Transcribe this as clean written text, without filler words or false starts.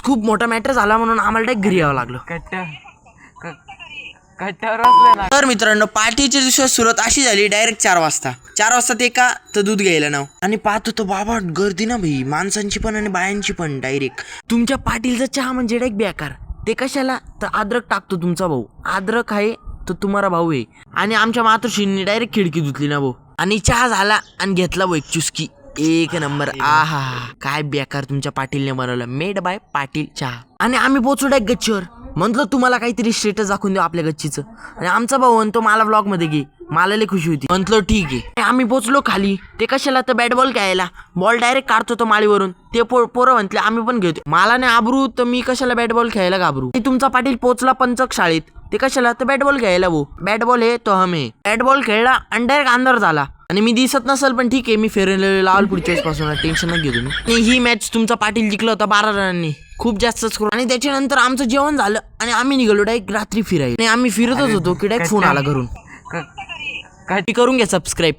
खूप मोठा मॅटर झाला म्हणून आम्हाला डायरेक्ट घरी यावं लागलं. तर मित्रांनो पार्टीच्या दिवसात सुरुवात अशी झाली डायरेक्ट 4 वाजता ते का तर दूध घ्यायला नाव आणि पाहतो तो बाबा गर्दी ना भाई, माणसांची पण आणि बायांची पण. डायरेक्ट तुमच्या पाटीलचा चहा म्हणजे डायरेक्ट बेकार. ते कशाला तर अद्रक टाकतो तुमचा भाऊ, अद्रक आहे तो तुम्हाला भाऊ आहे. आणि आमच्या मातोश्रींनी डायरेक्ट खिडकी धुतली ना भाऊ आणि चहा झाला आणि घेतला भाऊ एक चुस्की. एक नंबर. आहा काय बेकार तुमच्या पाटीलने बनवलं. मेड बाय पाटील चहा. आणि आम्ही पोचलो डायरेक्ट गच्चीवर. म्हटलं तुम्हाला काहीतरी स्टेटस दाखवून देऊ आपल्या गच्चीचं. आणि आमचा भाऊ म्हणतो मला व्लॉग मध्ये घे. मला लई खुशी होती. म्हटलं ठीक आहे. आम्ही पोचलो खाली. ते कशाला तर बॅट बॉल खेळायला. बॉल डायरेक्ट काढतो तो माळीवरून. ते पोरं म्हटले आम्ही पण घेतो. मला नाही आबरू तर मी कशाला बॅट बॉल खेळायला घाबरू. तुमचा पाटील पोचला पंचक शाळेत. ते कशाला तर बॅट बॉल खेळायला भाऊ. बॅट बॉल हे तो हमे. बॅट बॉल खेळला आणि डायरेक्ट अंधार झाला. आणि मी दिसत नसेल पण ठीक आहे, मी फेअर लावल पुढच्या वेळेस पासून. टेन्शन नाही घेतो मी. ही मॅच तुमचा पाटील जिंकला होता 12 रनांनी. खूप जास्त स्कोर. आणि त्याच्यानंतर आमचं जेवण झालं आणि आम्ही निघालो डायरेक्ट रात्री फिरायला. आणि आम्ही फिरतच होतो की डायरेक्ट फोन आला घरून. करून घ्या सबस्क्राईब.